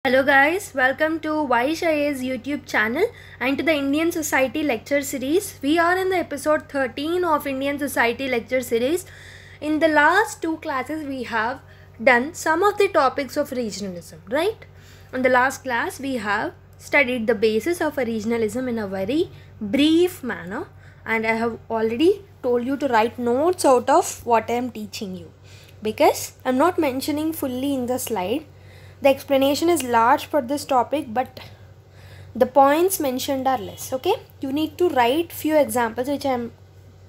Hello guys, welcome to YSHI's YouTube channel and to the Indian Society lecture series. We are in the episode 13 of Indian Society lecture series. In the last two classes we have done some of the topics of regionalism, right? In the last class we have studied the basis of a regionalism in a very brief manner, and I have already told you to write notes out of what I am teaching you, because I am not mentioning fully in the slide. The explanation is large for this topic, but the points mentioned are less. Okay, you need to write few examples which I am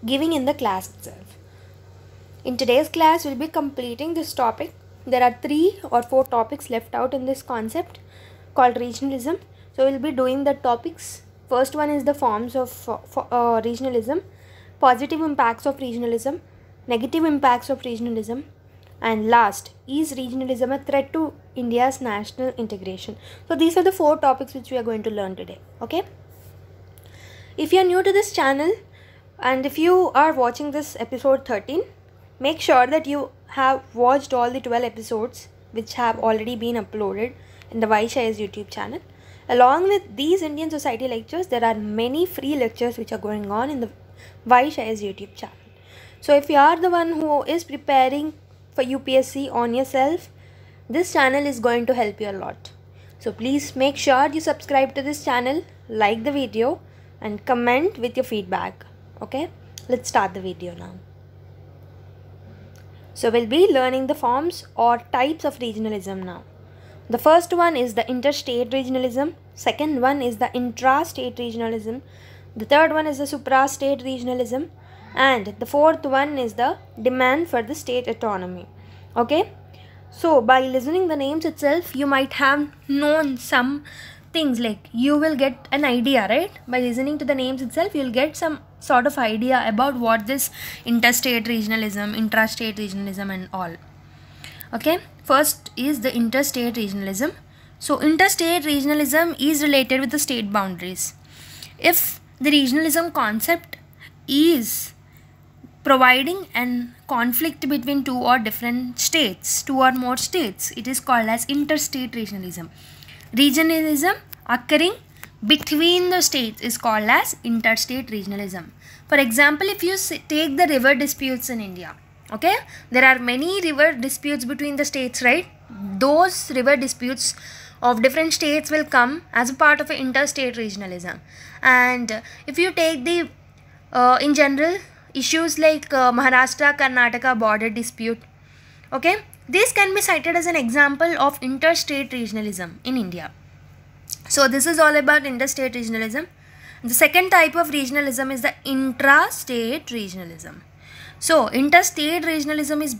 giving in the class itself. In today's class we'll be completing this topic. There are 3 or 4 topics left out in this concept called regionalism, so we'll be doing the topics. First one is the forms of regionalism, positive impacts of regionalism, negative impacts of regionalism, and last, is regionalism a threat to India's national integration? So these are the 4 topics which we are going to learn today. Okay, if you are new to this channel and if you are watching this episode 13, make sure that you have watched all the 12 episodes which have already been uploaded in the YSHI's YouTube channel. Along with these Indian Society lectures, there are many free lectures which are going on in the YSHI's YouTube channel. So if you are the one who is preparing for UPSC on yourself, this channel is going to help you a lot. So please make sure you subscribe to this channel, like the video and comment with your feedback. Okay, let's start the video now. So we'll be learning the forms or types of regionalism now. The first one is the interstate regionalism, second one is the intrastate regionalism, the third one is the suprastate regionalism, and the fourth one is the demand for the state autonomy. Okay, so by listening the names itself, you might have known some things, like you will get an idea, right? By listening to the names itself, you'll get some sort of idea about what this interstate regionalism, intrastate regionalism and all. Okay, first is the interstate regionalism. So interstate regionalism is related with the state boundaries. If the regionalism concept is providing an conflict between two or more states, it is called as interstate regionalism. Regionalism occurring between the states is called as interstate regionalism. For example, if you take the river disputes in India, okay, there are many river disputes between the states, right? Those river disputes of different states will come as a part of an interstate regionalism. And if you take the in general issues like Maharashtra-Karnataka border dispute, okay, this can be cited as an example of interstate regionalism in India. So this is all about interstate regionalism. The second type of regionalism is the intrastate regionalism. So interstate regionalism is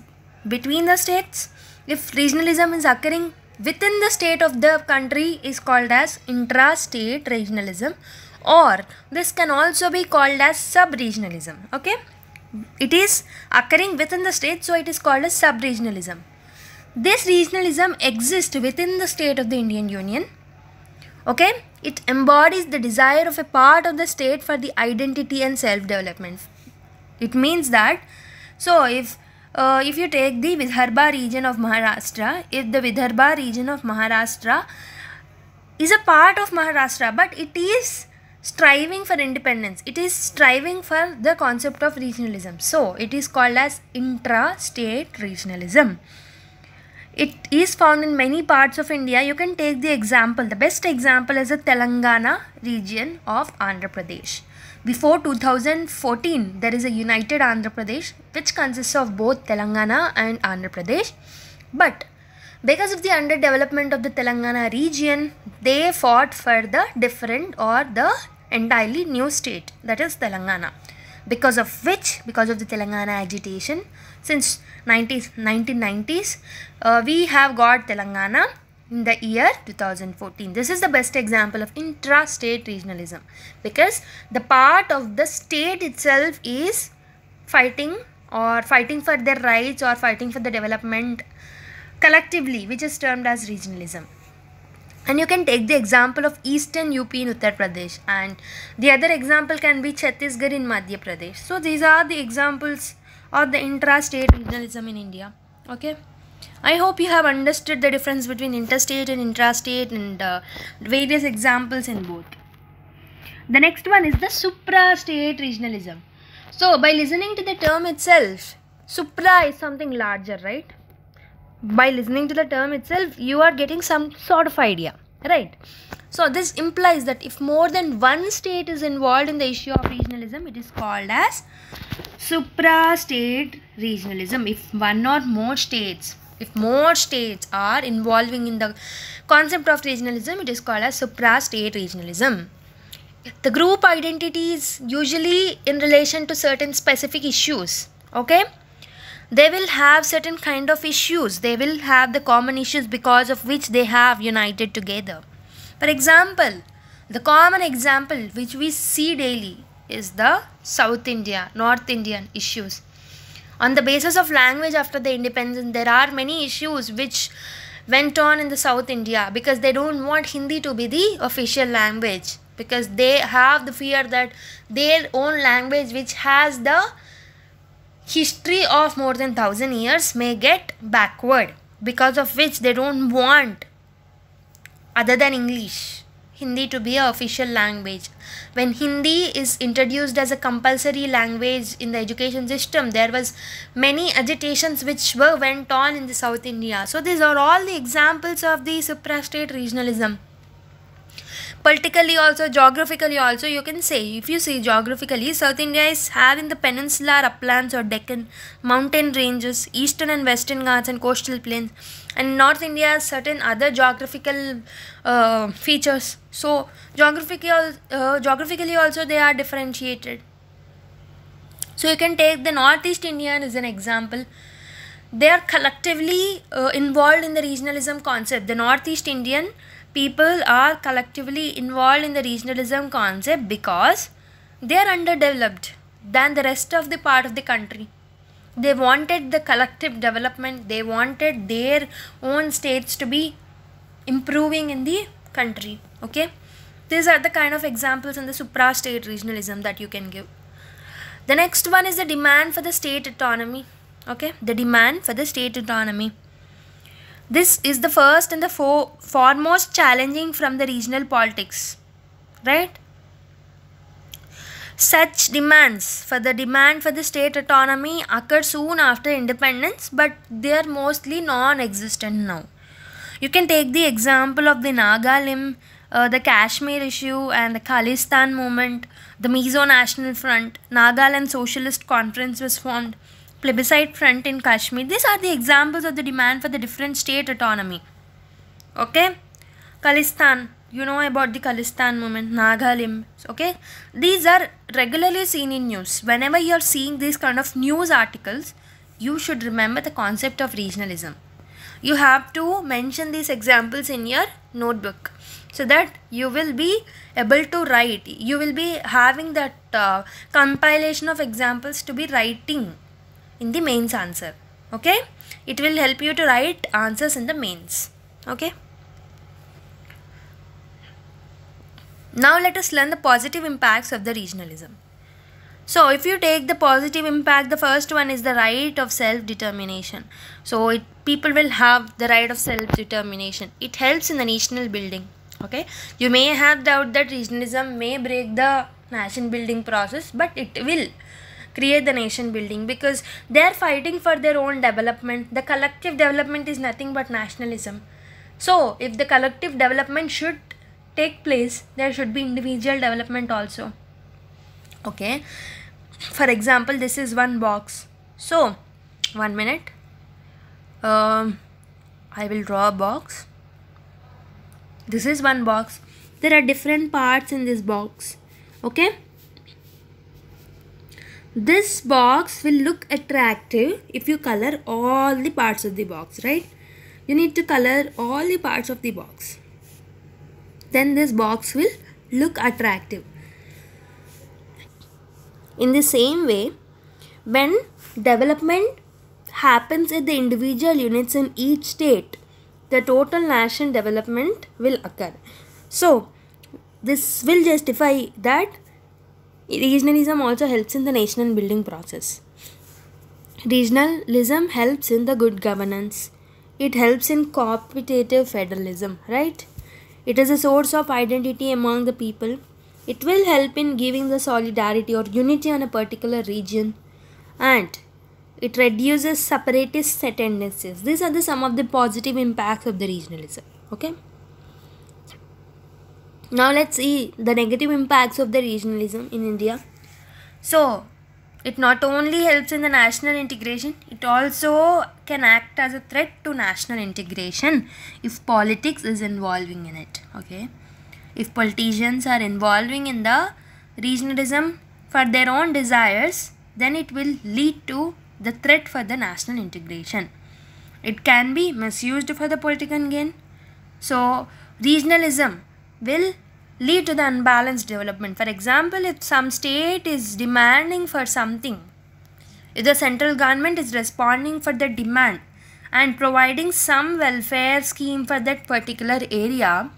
between the states. If regionalism is occurring within the state of the country, is called as intrastate regionalism, or this can also be called as sub-regionalism. Okay, it is occurring within the state, so it is called as sub-regionalism. This regionalism exists within the state of the Indian Union. Okay, it embodies the desire of a part of the state for the identity and self-development. It means that, so if you take the Vidarbha region of Maharashtra, if the Vidarbha region of Maharashtra is a part of Maharashtra, but it is striving for independence, it is striving for the concept of regionalism, so it is called as intrastate regionalism. It is found in many parts of India. You can take the example, the best example is the Telangana region of Andhra Pradesh. Before 2014, there is a united Andhra Pradesh which consists of both Telangana and Andhra Pradesh, but because of the underdevelopment of the Telangana region, they fought for the different or the entirely new state, that is Telangana. Because of the Telangana agitation, since 1990s, we have got Telangana in the year 2014. This is the best example of intrastate regionalism, because the part of the state itself is fighting for their rights or fighting for the development collectively, which is termed as regionalism. And you can take the example of Eastern UP in Uttar Pradesh, and the other example can be Chhattisgarh in Madhya Pradesh. So these are the examples of the intrastate regionalism in India. Okay, I hope you have understood the difference between interstate and intrastate and various examples in both. The next one is the suprastate regionalism. So by listening to the term itself, supra is something larger, right? By listening to the term itself, you are getting some sort of idea, right? So this implies that if more than one state is involved in the issue of regionalism, it is called as suprastate regionalism. If one or more states, if more states are involving in the concept of regionalism, it is called as suprastate regionalism. The group identity is usually in relation to certain specific issues, okay? They will have certain kind of issues. They will have the common issues because of which they have united together. For example, the common example which we see daily is the South India, North Indian issues. On the basis of language after the independence, there are many issues which went on in the South India because they don't want Hindi to be the official language, because they have the fear that their own language, which has the history of more than 1000 years, may get backward, because of which they don't want, other than English, Hindi to be an official language. When Hindi is introduced as a compulsory language in the education system, there was many agitations which went on in the South India. So these are all the examples of the suprastate regionalism. Politically also, geographically also, you can say, if you see geographically, South India is having the peninsular uplands or Deccan, mountain ranges, eastern and western Ghats and coastal plains, and North India has certain other geographical features. So geographically also they are differentiated. So you can take the Northeast Indian as an example. They are collectively involved in the regionalism concept. The Northeast Indian people are collectively involved in the regionalism concept because they are underdeveloped than the rest of the part of the country. They wanted the collective development. They wanted their own states to be improving in the country. Okay, these are the kind of examples in the suprastate regionalism that you can give. The next one is the demand for the state autonomy. Okay, the demand for the state autonomy. This is the first and the foremost challenging from the regional politics, right? Such demands for the state autonomy occurred soon after independence, but they are mostly non-existent now. You can take the example of the Nagalim, the Kashmir issue and the Khalistan movement, the Mizo National Front, Nagaland Socialist Conference was formed, Plebiscite Front in Kashmir. These are the examples of the demand for the different state autonomy. Okay, Khalistan, you know about the Khalistan movement, Nagalim. Okay, these are regularly seen in news. Whenever you are seeing these kind of news articles, you should remember the concept of regionalism. You have to mention these examples in your notebook so that you will be able to write. You will be having that compilation of examples to be writing in the mains answer. Okay, it will help you to write answers in the mains. Okay, now let us learn the positive impacts of the regionalism. So if you take the positive impact, the first one is the right of self-determination. So people will have the right of self-determination. It helps in the national building. Okay, you may have doubt that regionalism may break the nation building process, but it will create the nation building because they are fighting for their own development. The collective development is nothing but nationalism. So if the collective development should take place, there should be individual development also. Okay, for example, this is one box. So 1 minute, I will draw a box. This is one box. There are different parts in this box. Okay, this box will look attractive if you color all the parts of the box, right? You need to color all the parts of the box. Then this box will look attractive. In the same way, when development happens at the individual units in each state, the total nation development will occur. So this will justify that regionalism also helps in the nation building process. Regionalism helps in the good governance. it helps in cooperative federalism, right? It is a source of identity among the people. It will help in giving the solidarity or unity on a particular region, and it reduces separatist tendencies. These are some of the positive impacts of the regionalism. Okay. Now let's see the negative impacts of the regionalism in India. So, it not only helps in the national integration, it also can act as a threat to national integration if politics is involving in it. Okay. If politicians are involving in the regionalism for their own desires, then it will lead to the threat for the national integration. It can be misused for the political gain. So, regionalism will lead to the unbalanced development. For example, if some state is demanding for something, if the central government is responding for the demand and providing some welfare scheme for that particular area,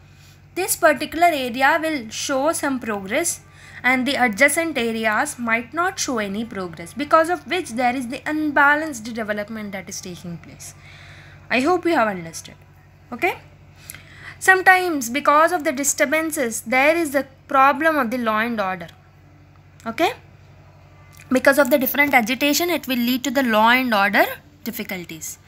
this particular area will show some progress and the adjacent areas might not show any progress, because of which there is the unbalanced development that is taking place. I hope you have understood. Okay. Sometimes because of the disturbances, there is the problem of the law and order. Okay. Because of the different agitation, it will lead to the law and order difficulties.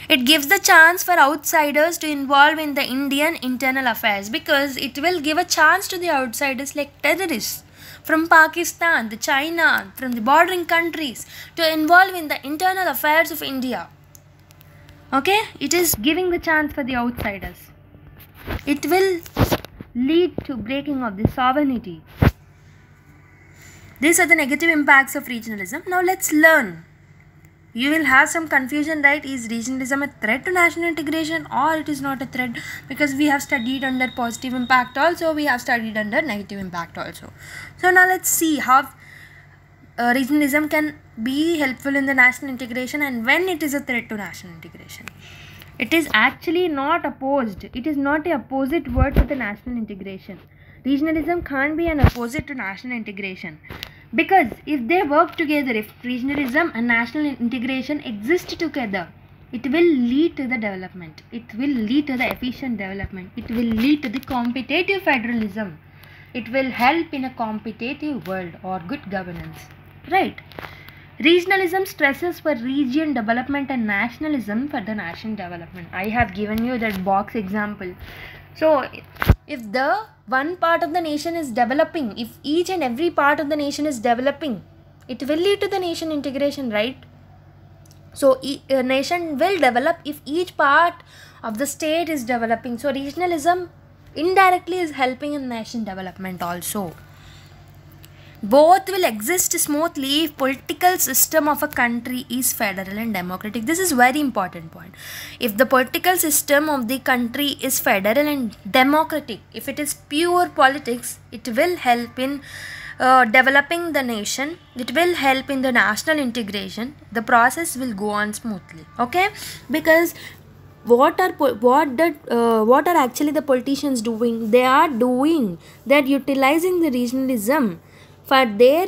It gives the chance for outsiders to involve in the Indian internal affairs, because it will give a chance to the outsiders like terrorists from Pakistan, the China, from the bordering countries to involve in the internal affairs of India. Okay, it is giving the chance for the outsiders. It will lead to breaking of the sovereignty. These are the negative impacts of regionalism. Now let's learn. You will have some confusion, right? Is regionalism a threat to national integration or it is not a threat? Because we have studied under positive impact also, we have studied under negative impact also. So now let's see how regionalism can be helpful in the national integration and when it is a threat to national integration. It is actually not opposed. It is not an opposite word to the national integration. Regionalism can't be an opposite to national integration. Because if they work together, if regionalism and national integration exist together, it will lead to the development. It will lead to the efficient development. It will lead to the competitive federalism. It will help in a competitive world or good governance. Right? Regionalism stresses for region development and nationalism for the nation development. I have given you that box example. So, if the one part of the nation is developing, if each and every part of the nation is developing, it will lead to the nation integration, right? So, a nation will develop if each part of the state is developing. So, regionalism indirectly is helping in nation development also. Both will exist smoothly if political system of a country is federal and democratic. This is very important point. If the political system of the country is federal and democratic, if it is pure politics, it will help in developing the nation. It will help in the national integration. The process will go on smoothly. Okay, because what are actually the politicians doing? They are utilizing the regionalism for their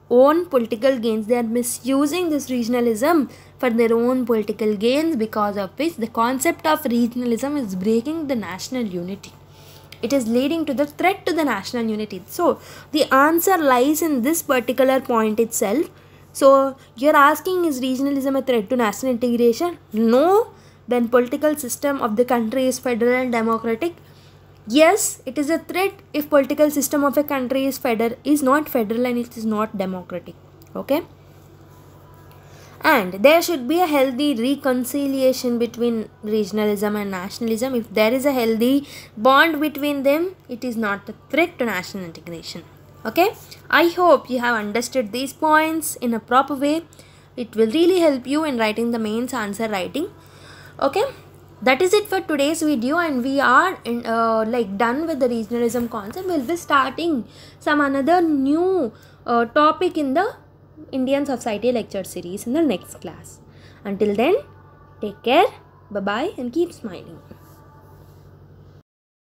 own political gains. They are misusing this regionalism for their own political gains, because of which the concept of regionalism is breaking the national unity. It is leading to the threat to the national unity. So, the answer lies in this particular point itself. So, you are asking, is regionalism a threat to national integration? No. When political system of the country is federal and democratic, yes, it is a threat if political system of a country is not federal and it is not democratic. Okay. And there should be a healthy reconciliation between regionalism and nationalism. If there is a healthy bond between them, it is not a threat to national integration. Okay. I hope you have understood these points in a proper way. It will really help you in writing the mains answer writing. Okay. That is it for today's video, and we are done with the regionalism concept. We'll be starting some another new topic in the Indian Society lecture series in the next class. Until then, take care, bye bye, and keep smiling.